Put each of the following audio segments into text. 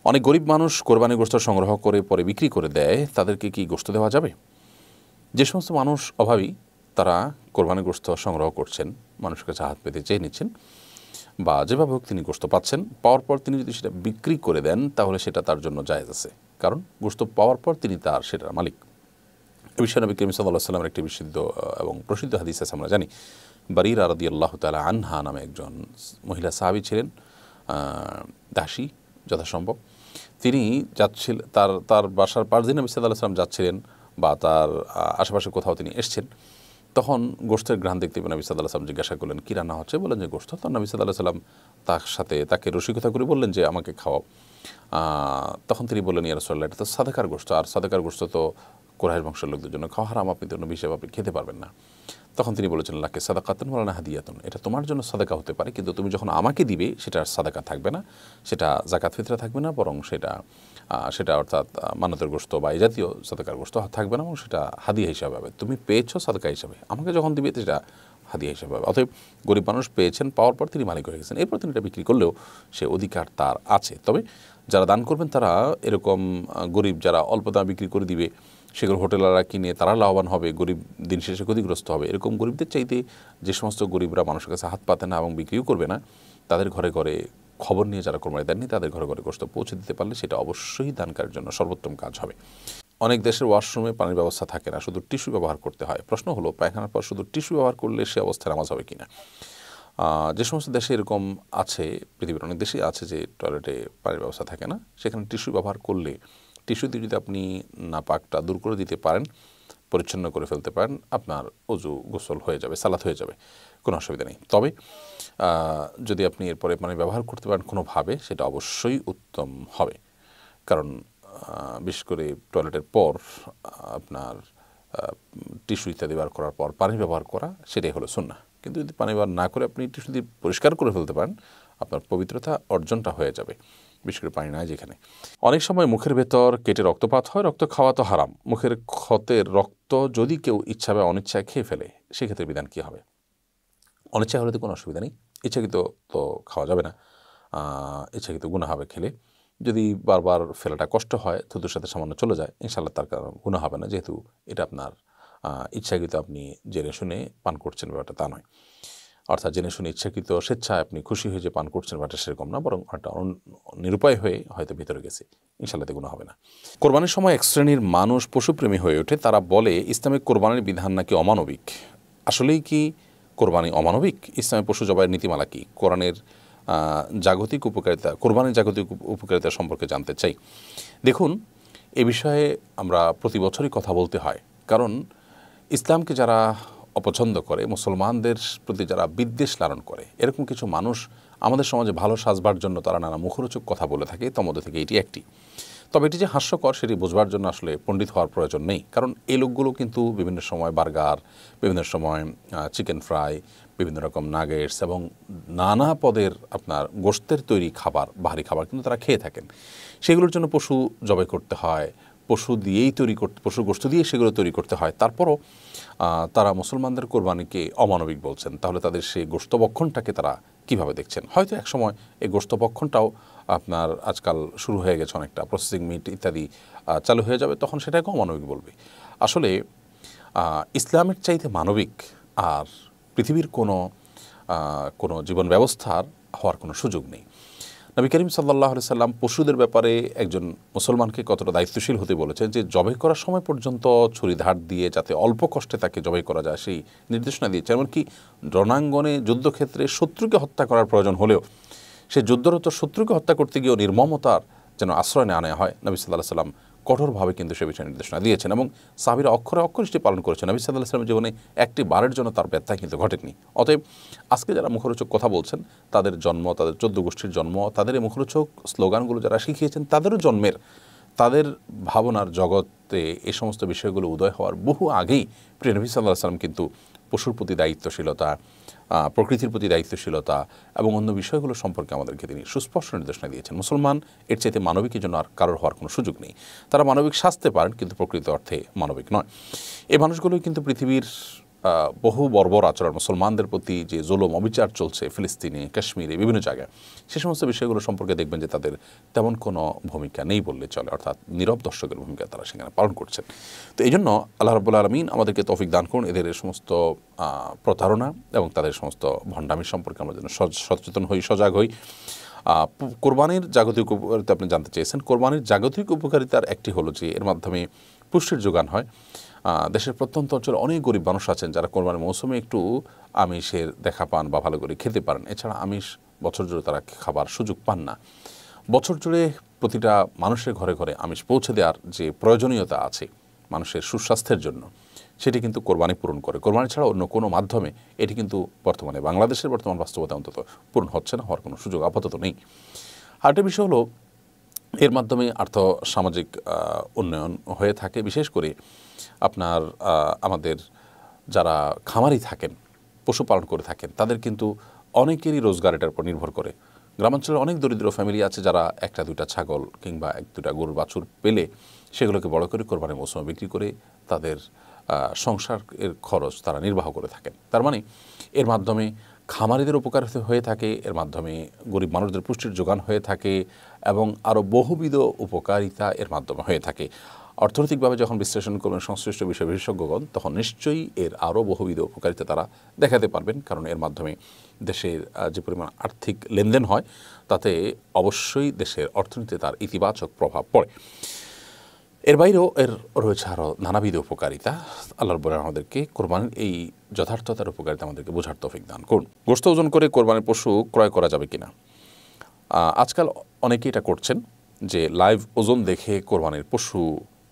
অনেক গরিব মানুষ কোরবানি গোশত সংগ্রহ করে পরে বিক্রি করে দেয়, তাদেরকে কি গোশত দেওয়া যাবে? যে সমস্ত মানুষ অভাবী তারা কোরবানি গোশত সংগ্রহ করছেন, মানুষের কাছে হাত পেতে চেয়ে নিচ্ছেন, বা যেভাবে হোক তিনি গোশত পাচ্ছেন, পাওয়ার পর তিনি যদি সেটা বিক্রি করে দেন তাহলে সেটা তার জন্য জায়েজ আছে, কারণ গোশত পাওয়ার পর তিনি তার সেটার মালিক। এ বিষয়ে নবী করিম সাল্লাল্লাহু আলাইহি ওয়াসাল্লামের একটি বিশুদ্ধ এবং প্রসিদ্ধ হাদিস আছে, আমরা জানি। বারিরা রাদিয়াল্লাহু তাআলা আনহা নামে একজন মহিলা সাহাবী ছিলেন, দাসী যথাসম্ভব। তিনি যাচ্ছিলেন তার বাসার পাশ দিয়ে নবী সাল্লাল্লাহু আলাইহি ওয়াসাল্লাম যাচ্ছিলেন, বা তার আশেপাশে কোথাও তিনি এসছেন। তখন গোশতের ঘ্রাণ দেখতে পেয়ে নবী সাল্লাল্লাহু আলাইহি ওয়াসাল্লাম জিজ্ঞাসা করলেন, কী রান্না হচ্ছে? বললেন যে গোশত। তখন নবী সাল্লাল্লাহু আলাইহি ওয়াসাল্লাম তাকে রসিকতা করে বললেন যে আমাকে খাওয়াও। তখন তিনি বললেন, ইয়া রাসূলুল্লাহ, এটা তো সাদাকার গোশত, আর সাদাকার গোশত তো কুরাইশ বংশের লোকদের জন্য খাওয়া হারাম, আপনি তো নবী হিসেবে আপনি খেতে পারবেন না। তখন তিনি বলেছেন, লাকে সাদাকাতুন ওয়া লানা হাদিয়াতুন, এটা তোমার জন্য সাদাকা হতে পারে, কিন্তু তুমি যখন আমাকে দিবে সেটা আর সাদাকা থাকবে না, সেটা যাকাত ফিতরা থাকবে না, বরং সেটা অর্থাৎ মানতের গোশত বা এই জাতীয় সাদাকার গোশত থাকবে না, এবং সেটা হাদিয়া হিসাবে হবে। তুমি পেয়েছো সাদাকা হিসাবে, আমাকে যখন দিবে সেটা হাদিয়া হিসাবে হবে। অতএব গরিব মানুষ পেয়েছেন, পাওয়ার পর তিনি মালিক হয়ে গেছেন, এরপর তিনি এটা বিক্রি করলেও সে অধিকার তার আছে। তবে যারা দান করবেন তারা এরকম গরিব যারা অল্প দামে বিক্রি করে দিবে, সেগুলো হোটেলাররা কিনে তারা লাভবান হবে, গরিব দিন শেষে ক্ষতিগ্রস্ত হবে। এরকম গরিবদের চাইতে যে সমস্ত গরিবরা মানুষের কাছে হাত পাতে না এবং বিক্রিও করবে না, তাদের ঘরে ঘরে খবর নিয়ে যারা কোরবানি দেননি তাদের ঘরে ঘরে গোশত পৌঁছে দিতে পারলে সেটা অবশ্যই দানকারীর জন্য সর্বোত্তম কাজ হবে। অনেক দেশের ওয়াশরুমে পানির ব্যবস্থা থাকে না, শুধু টিস্যু ব্যবহার করতে হয়। প্রশ্ন হলো, পায়খানার পর শুধু টিস্যু ব্যবহার করলে সে অবস্থায় নামাজ হবে কিনা? যে সমস্ত দেশে এরকম আছে, পৃথিবীর অনেক দেশেই আছে যে টয়লেটে পানির ব্যবস্থা থাকে না, সেখানে টিস্যু ব্যবহার করলে টিস্যু দিয়ে যদি আপনি নাপাকটা দূর করে দিতে পারেন, পরিচ্ছন্ন করে ফেলতে পারেন, আপনার অজু গোসল হয়ে যাবে, সালাত হয়ে যাবে, কোনো অসুবিধা নেই। তবে যদি আপনি এরপরে পানি ব্যবহার করতে পারেন কোনোভাবে, সেটা অবশ্যই উত্তম হবে। কারণ বিশেষ করে টয়লেটের পর আপনার টিস্যু ইত্যাদি ব্যবহার করার পর পানি ব্যবহার করা, সেটাই হলো সুন্নাহ। কিন্তু যদি পানি ব্যবহার না করে আপনি টিস্যু দিয়ে পরিষ্কার করে ফেলতে পারেন, আপনার পবিত্রতা অর্জনটা হয়ে যাবে, বিশেষ করে পানি নাই যেখানে। অনেক সময় মুখের ভেতর কেটে রক্তপাত হয়, রক্ত খাওয়া তো হারাম। মুখের ক্ষতের রক্ত যদি কেউ ইচ্ছা বা অনিচ্ছায় খেয়ে ফেলে, সেক্ষেত্রে বিধান কী হবে? অনিচ্ছা হলে তো কোনো অসুবিধা নেই, ইচ্ছাকৃত তো খাওয়া যাবে না, ইচ্ছাকৃত গুনাহ হবে খেলে। যদি বারবার ফেলাটা কষ্ট হয়, থুতুর সাথে সামান্য চলে যায়, ইনশাআল্লাহ তার কারণ গুনাহ হবে না, যেহেতু এটা আপনার ইচ্ছাকৃত আপনি জেনে শুনে পান করছেন, ব্যাপারটা তা নয়। অর্থাৎ জেনে শুনে ইচ্ছাকৃত স্বেচ্ছায় আপনি খুশি হয়ে যে পান করছেন, ব্যাপারটা সেরকম না, বরং একটা নিরুপায় হয়ে হয়তো ভিতরে গেছে, ইনশাআল্লাহ এতে গুনাহ হবে না। কোরবানির সময় এক শ্রেণীর মানুষ পশুপ্রেমী হয়ে ওঠে, তারা বলে ইসলামিক কোরবানির বিধান নাকি অমানবিক। আসলেই কি কোরবানি অমানবিক? ইসলামে পশু জবাইয়ের নীতিমালা কী? কোরবানির জাগতিক উপকারিতা সম্পর্কে জানতে চাই। দেখুন, এ বিষয়ে আমরা প্রতি বছরই কথা বলতে হয়, কারণ ইসলামকে যারা অপছন্দ করে, মুসলমানদের প্রতি যারা বিদ্বেষ লালন করে, এরকম কিছু মানুষ আমাদের সমাজে ভালো সাজবার জন্য তারা নানা মুখরোচক কথা বলে থাকে, তার মধ্যে থেকে এটি একটি। তবে এটি যে হাস্যকর সেটি বোঝবার জন্য আসলে পণ্ডিত হওয়ার প্রয়োজন নেই, কারণ এই লোকগুলো কিন্তু বিভিন্ন সময় বার্গার, বিভিন্ন সময় চিকেন ফ্রাই, বিভিন্ন রকম নাগেটস এবং নানা পদের আপনার গোশতের তৈরি খাবার, বাহারি খাবার কিন্তু তারা খেয়ে থাকেন। সেগুলোর জন্য পশু জবাই করতে হয়, পশু গোশত দিয়ে সেগুলো তৈরি করতে হয়। তারপরও তারা মুসলমানদের কোরবানিকে অমানবিক বলছেন। তাহলে তাদের সেই গোশতভক্ষণটাকে তারা কীভাবে দেখছেন? হয়তো একসময় এই গোশতভক্ষণটাও আপনার আজকাল শুরু হয়ে গেছে, অনেকটা প্রসেসিং মিট ইত্যাদি চালু হয়ে যাবে, তখন সেটাকে অমানবিক বলবে। আসলে ইসলামের চাইতে মানবিক আর পৃথিবীর কোনো জীবন ব্যবস্থার হওয়ার কোনো সুযোগ নেই। নবী করিম সাল্লাল্লাহু আলাইহি সাল্লাম পশুদের ব্যাপারে একজন মুসলমানকে কতটা দায়িত্বশীল হতে বলেছেন, যে জবাই করার সময় পর্যন্ত ছুরি ধার দিয়ে যাতে অল্প কষ্টে তাকে জবাই করা যায় সেই নির্দেশনা দিয়েছে। এমনকি রণাঙ্গনে যুদ্ধক্ষেত্রে শত্রুকে হত্যা করার প্রয়োজন হলেও সে যুদ্ধরত শত্রুকে হত্যা করতে গিয়েও নির্মমতার যেন আশ্রয় আনা হয়, নবী সাল্লাল্লাহু আলাইহি সাল্লাম কঠোরভাবে কিন্তু সে বিষয়ে নির্দেশনা দিয়েছেন, এবং সাহাবীরা অক্ষরে অক্ষরে সেটি পালন করেছেন। নবী সাল্লাল্লাহু আলাইহি সাল্লামের জীবনে একটি বারের জন্য তার ব্যথা কিন্তু ঘটেনি। অতএব আজকে যারা মুখরোচক কথা বলছেন, তাদের জন্ম, তাদের 14 গোষ্ঠীর জন্ম, তাদের এই মুখরোচক স্লোগানগুলো যারা শিখিয়েছেন, তাদেরও জন্মের, তাদের ভাবনার জগতে এই সমস্ত বিষয়গুলো উদয় হওয়ার বহু আগেই প্রিয় নবী সাল্লাল্লাহু আলাইহি সাল্লাম কিন্তু পশুর প্রতি দায়িত্বশীলতা, প্রকৃতির প্রতি দায়িত্বশীলতা এবং অন্য বিষয়গুলো সম্পর্কে আমাদেরকে তিনি সুস্পষ্ট নির্দেশনা দিয়েছেন। মুসলমান এর চাইতে মানবিকের জন্য আর কারোর হওয়ার কোনো সুযোগ নেই। তারা মানবিক সাজতে পারেন, কিন্তু প্রকৃত অর্থে মানবিক নয়। এই মানুষগুলোই কিন্তু পৃথিবীর বহু বর্বর আচরণ, মুসলমানদের প্রতি যে জুলুম অবিচার চলছে ফিলিস্তিনে, কাশ্মীরে, বিভিন্ন জায়গায়, সে সমস্ত বিষয়গুলো সম্পর্কে দেখবেন যে তাদের তেমন কোনো ভূমিকা নেই বললে চলে, অর্থাৎ নীরব দর্শকের ভূমিকা তারা সেখানে পালন করছেন। তো এই জন্য আল্লাহ রাব্বুল আলামিন আমাদেরকে তৌফিক দান করুন এদের সমস্ত প্রতারণা এবং তাদের সমস্ত ভণ্ডামি সম্পর্কে আমরা যেন সচেতন হই, সজাগ হই। কোরবানির জাগতিক উপকারিতা আপনি জানতে চেয়েছেন। কোরবানির জাগতিক উপকারিতার একটি হলো যে এর মাধ্যমে পুষ্টির যোগান হয়। দেশের প্রত্যন্ত অঞ্চলে অনেক গরিব মানুষ আছেন যারা কোরবানির মৌসুমে একটু আমিষের দেখা পান বা ভালো করে খেতে পারেন। এছাড়া আমিষ বছর জুড়ে তারা খাবার সুযোগ পান না। বছর জুড়ে প্রতিটা মানুষের ঘরে ঘরে আমিষ পৌঁছে দেওয়ার যে প্রয়োজনীয়তা আছে মানুষের সুস্বাস্থ্যের জন্য, সেটি কিন্তু কোরবানি পূরণ করে। কোরবানি ছাড়া অন্য কোনো মাধ্যমে এটি কিন্তু বর্তমানে বাংলাদেশের বর্তমান বাস্তবতা অন্তত পূরণ হচ্ছে না, হওয়ার কোনো সুযোগ আপাতত নেই। আরেকটা বিষয় হলো এর মাধ্যমে আর্থ সামাজিক উন্নয়ন হয়ে থাকে। বিশেষ করে আপনার আমাদের যারা খামারি থাকেন, পশুপালন করে থাকেন, তাদের কিন্তু অনেকেরই রোজগার এটার উপর নির্ভর করে। গ্রামাঞ্চলে অনেক দরিদ্র ফ্যামিলি আছে যারা একটা দুইটা ছাগল কিংবা এক দুটা গরুর বাছুর পেলে সেগুলোকে বড় করে কোরবানির মৌসুমে বিক্রি করে তাদের সংসারের খরচ তারা নির্বাহ করে থাকেন। তার মানে এর মাধ্যমে খামারিদের উপকার হয়ে থাকে, এর মাধ্যমে গরিব মানুষদের পুষ্টির যোগান হয়ে থাকে এবং আরও বহুবিধ উপকারিতা এর মাধ্যমে হয়ে থাকে। অর্থনৈতিকভাবে যখন বিশ্লেষণ করবেন সংশ্লিষ্ট বিষয় বিশেষজ্ঞগণ, তখন নিশ্চয়ই এর আরও বহুবিধ উপকারিতা তারা দেখাতে পারবেন। কারণ এর মাধ্যমে দেশের যে পরিমাণ আর্থিক লেনদেন হয় তাতে অবশ্যই দেশের অর্থনীতিতে তার ইতিবাচক প্রভাব পড়ে। এর বাইরেও এর রয়েছে আরও নানাবিধ উপকারিতা। আল্লাহ রাব্বুল আলামিন আমাদেরকে কোরবানির এই যথার্থতার উপকারিতা আমাদেরকে বোঝার তৌফিক দান করুন। গোশত ওজন করে কোরবানির পশু ক্রয় করা যাবে কিনা? আজকাল অনেকেই এটা করছেন যে লাইভ ওজন দেখে কোরবানির পশু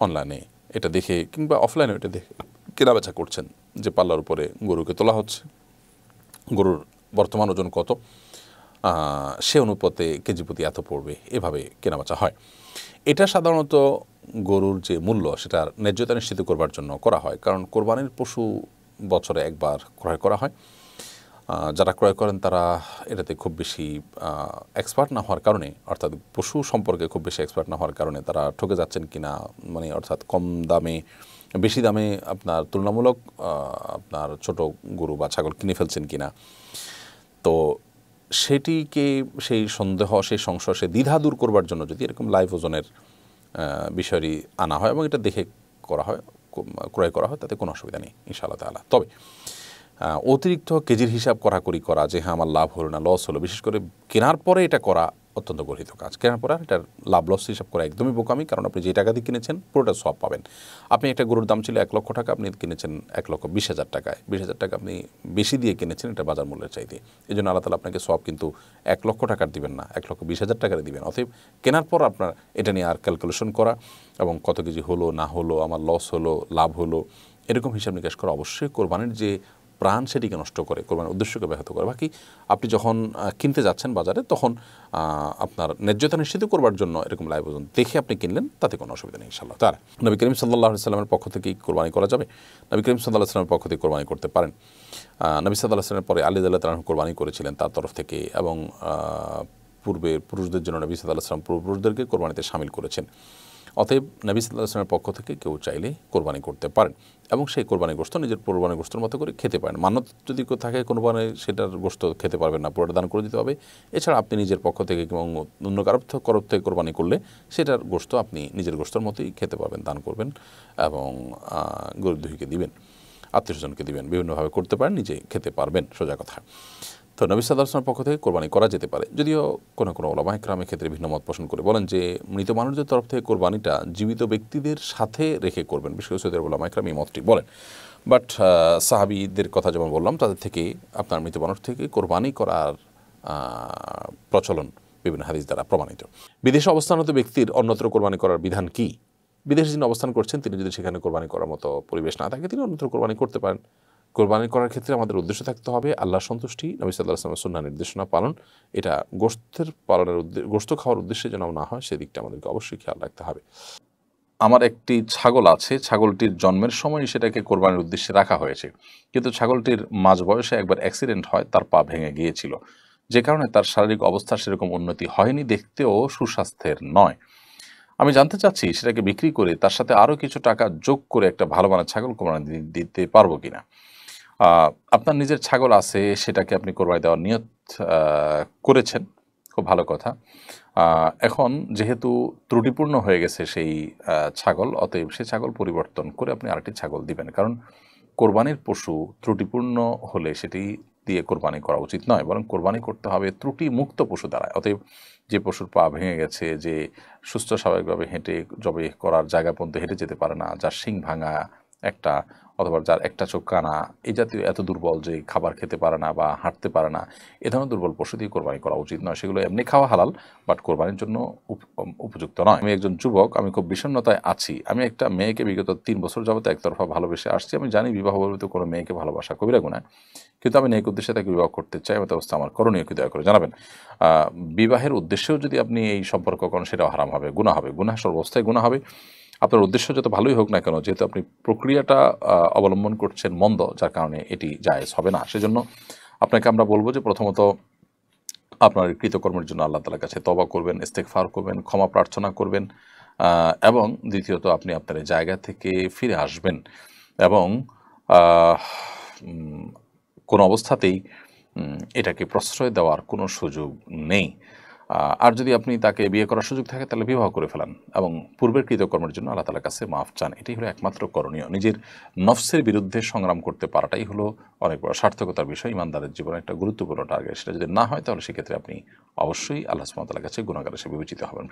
অনলাইনে এটা দেখে কিংবা অফলাইনে এটা দেখে কেনাবেচা করছেন, যে পাল্লার উপরে গরুকে তোলা হচ্ছে, গরুর বর্তমান ওজন কত, সে অনুপাতে কেজি প্রতি এত পড়বে, এভাবে কেনাবেচা হয়। এটা সাধারণত গরুর যে মূল্য সেটার ন্যায্যতা নিশ্চিত করবার জন্য করা হয়। কারণ কোরবানির পশু বছরে একবার ক্রয় করা হয়। যারা ক্রয় করেন তারা এটাতে খুব বেশি এক্সপার্ট না হওয়ার কারণে, অর্থাৎ পশু সম্পর্কে খুব বেশি এক্সপার্ট না হওয়ার কারণে তারা ঠকে যাচ্ছেন কিনা, মানে অর্থাৎ কম দামে বেশি দামে আপনার তুলনামূলক আপনার ছোট গরু বা ছাগল কিনে ফেলছেন কিনা, তো সেটিকে সেই সন্দেহ, সেই সংশয়, সেই দ্বিধা দূর করবার জন্য যদি এরকম লাইভ ওজনের বিষয়টি আনা হয় এবং এটা দেখে করা হয়, ক্রয় করা হয়, তাতে কোনো অসুবিধা নেই ইনশাআল্লাহ তাআলা। তবে অতিরিক্ত কেজির হিসাব করাকরি করা যে হ্যাঁ আমার লাভ হলো না লস হলো, বিশেষ করে কেনার পরে এটা করা অত্যন্ত গর্হিত কাজ। কেনার পরে এটার লাভ লস হিসাব করা একদমই বোকামি। কারণ আপনি যে টাকা দিয়ে কিনেছেন পুরোটা সব পাবেন। আপনি একটা গরুর দাম ছিল 1 লক্ষ টাকা, আপনি কিনেছেন 1,20,000 টাকায়। 20,000 টাকা আপনি বেশি দিয়ে কিনেছেন এটা বাজার মূল্যের চাইতে। এই জন্য আল্লাহ তাআলা আপনাকে সব কিন্তু 1 লক্ষ টাকার দিবেন না, 1,20,000 টাকার দিবেন। অতএব কেনার পর আপনার এটা নিয়ে আর ক্যালকুলেশন করা এবং কত কেজি হলো না হলো, আমার লস হলো লাভ হলো, এরকম হিসাব নিকাশ করা অবশ্যই কোরবানির যে প্রাণ সেটিকে নষ্ট করে, কোরবানির উদ্দেশ্যকে ব্যাহত করে। বাকি আপনি যখন কিনতে যাচ্ছেন বাজারে, তখন আপনার ন্যায্যতা নিশ্চিত করবার জন্য এরকম লাইভ ওজন দেখে আপনি কিনলেন, তাতে কোনো অসুবিধা নেই ইনশাআল্লাহ তাআলা। নবী করিম সাল্লাল্লাহু আলাইহি ওয়াসাল্লামের পক্ষ থেকেই কোরবানি করা যাবে? নবী করিম সাল্লাল্লাহু আলাইহি ওয়াসাল্লামের পক্ষ থেকে কোরবানি করতে পারেন। নবী সাল্লাল্লাহু আলাইহি ওয়াসাল্লামের পরে আলী রাদিয়াল্লাহু তাআলা কোরবানি করেছিলেন তার তরফ থেকে, এবং পূর্বে পুরুষদের জন্য নবী সাল্লাল্লাহু আলাইহি ওয়াসাল্লাম পুরুষদেরকে কোরবানিতে শামিল করেছেন। অতএব নবী সাল্লাল্লাহু আলাইহি ওয়াসাল্লামের পক্ষ থেকে কেউ চাইলে কোরবানি করতে পারেন এবং সেই কোরবানির গোশত নিজের কোরবানির গোশতের মতো করে খেতে পারেন। মান্যত যদি কেউ থাকে কোরবানি, সেটার গোশত খেতে পারবেন না, পুরোটা দান করে দিতে হবে। এছাড়া আপনি নিজের পক্ষ থেকে এবং অন্য কারোর থেকে কোরবানি করলে সেটার গোশত আপনি নিজের গোশতের মতোই খেতে পারবেন, দান করবেন এবং গরিব দুঃখীকে দিবেন, আত্মীয়স্বজনকে দিবেন, বিভিন্নভাবে করতে পারেন, নিজে খেতে পারবেন, সোজা কথা। তো নবী সাল্লাল্লাহু আলাইহি ওয়াসাল্লামের পক্ষ থেকে কোরবানি করা যেতে পারে, যদিও কোনো কোনো উলামা ইকরামের ক্ষেত্রে ভিন্ন মত পোষণ করে বলেন যে মৃত মানুষদের তরফ থেকে কোরবানিটা জীবিত ব্যক্তিদের সাথে রেখে করবেন। বিশেষ করে সৌদি আরব উলামা ইকরাম এই মতটি বলেন। বাট সাহাবীদের কথা যেমন বললাম, তাদের থেকে আপনার মৃত মানুষ থেকে কোরবানি করার প্রচলন বিভিন্ন হাদিস দ্বারা প্রমাণিত। বিদেশে অবস্থানরত ব্যক্তির অন্যত্র কোরবানি করার বিধান কি? বিদেশে যিনি অবস্থান করছেন তিনি যদি সেখানে কোরবানি করার মতো পরিবেশ না থাকে, তিনি অন্যত্র কোরবানি করতে পারেন। কোরবানি করার ক্ষেত্রে আমাদের উদ্দেশ্য থাকতে হবে আল্লাহর সন্তুষ্টি, নবী সাল্লাল্লাহু আলাইহি ওয়াসাল্লামের সুন্নাহ নির্দেশনা পালন। এটা গোশত খাওয়ার উদ্দেশ্যে যেন না হয়, সেদিকটা আমাদেরকে অবশ্যই খেয়াল রাখতে হবে। আমার একটি ছাগল আছে, ছাগলটির জন্মের সময় সেটাকে কোরবানির উদ্দেশ্যে রাখা হয়েছে, কিন্তু ছাগলটির মাঝ বয়সে একবার অ্যাক্সিডেন্ট হয়, তার পা ভেঙে গিয়েছিল, যে কারণে তার শারীরিক অবস্থার সেরকম উন্নতি হয়নি, দেখতেও সুস্বাস্থ্যের নয়। আমি জানতে চাচ্ছি সেটাকে বিক্রি করে তার সাথে আরও কিছু টাকা যোগ করে একটা ভালো মানের ছাগল কোরবানি দিতে পারবো কিনা। আপনার নিজের ছাগল আছে, সেটাকে আপনি কোরবানি দেওয়ার নিয়ত করেছেন, খুব ভালো কথা। এখন যেহেতু ত্রুটিপূর্ণ হয়ে গেছে সেই ছাগল, অতএব সেই ছাগল পরিবর্তন করে আপনি আরেকটি ছাগল দিবেন। কারণ কোরবানির পশু ত্রুটিপূর্ণ হলে সেটি দিয়ে কোরবানি করা উচিত নয়, বরং কোরবানি করতে হবে ত্রুটিমুক্ত পশু দ্বারা। অতএব যে পশুর পা ভেঙে গেছে, যে সুস্থ স্বাভাবিকভাবে হেঁটে জবে করার জায়গা পর্যন্ত হেঁটে যেতে পারে না, যার শিং ভাঙা একটা, অথবা যার একটা চোখ কানা, এই জাতীয় এত দুর্বল যে খাবার খেতে পারে না বা হাঁটতে পারে না, এ ধরনের দুর্বল পশু দিয়ে কোরবানি করা উচিত নয়। সেগুলো এমনি খাওয়া হালাল, বাট কোরবানির জন্য উপযুক্ত নয়। আমি একজন যুবক, আমি খুব বিষণ্ণতায় আছি। আমি একটা মেয়েকে বিগত 3 বছর যাবত একতরফা ভালোবেসে আসছি। আমি জানি বিবাহ বহির্ভূত কোনো মেয়েকে ভালোবাসা কবিরা গুনাহ, কিন্তু আমি নেক উদ্দেশ্যে তাকে বিবাহ করতে চাই। এমত অবস্থা আমার করণীয় কি, দয়া করে জানাবেন। বিবাহের উদ্দেশ্যেও যদি আপনি এই সম্পর্ক করেন, সেটাও হারাম হবে, গুনাহ হবে, গুনাহ সর্বাবস্থায় গুনাহ হবে। আপনার উদ্দেশ্য যত ভালোই হোক না কেন, যেহেতু আপনি প্রক্রিয়াটা অবলম্বন করছেন মন্দ, যার কারণে এটি জায়েজ হবে না। সেজন্য আপনাকে আমরা বলবো যে প্রথমত আপনার কৃতকর্মের জন্য আল্লাহ তাআলার কাছে তওবা করবেন, ইস্তেগফার করবেন, ক্ষমা প্রার্থনা করবেন, এবং দ্বিতীয়ত আপনি আপনার এই জায়গা থেকে ফিরে আসবেন এবং আহ, উম, কোনো অবস্থাতেই এটাকে প্রশ্রয় দেওয়ার কোনো সুযোগ নেই। আর যদি আপনি তাকে বিয়ে করার সুযোগ থাকে, তাহলে বিবাহ করে ফেলান এবং পূর্বের কৃতকর্মের জন্য আল্লাহ তাআলার কাছে মাফ চান। এটাই হলো একমাত্র করণীয়। নিজের নফসের বিরুদ্ধে সংগ্রাম করতে পারাটাই হলো অনেক বড় সার্থকতার বিষয়, ইমানদারের জীবনে একটা গুরুত্বপূর্ণ টার্গেট। সেটা যদি না হয়, তাহলে সেক্ষেত্রে আপনি অবশ্যই আল্লাহ সুবহানাহু ওয়া তাআলার কাছে গুনাহগার হিসেবে বিবেচিত হবেন।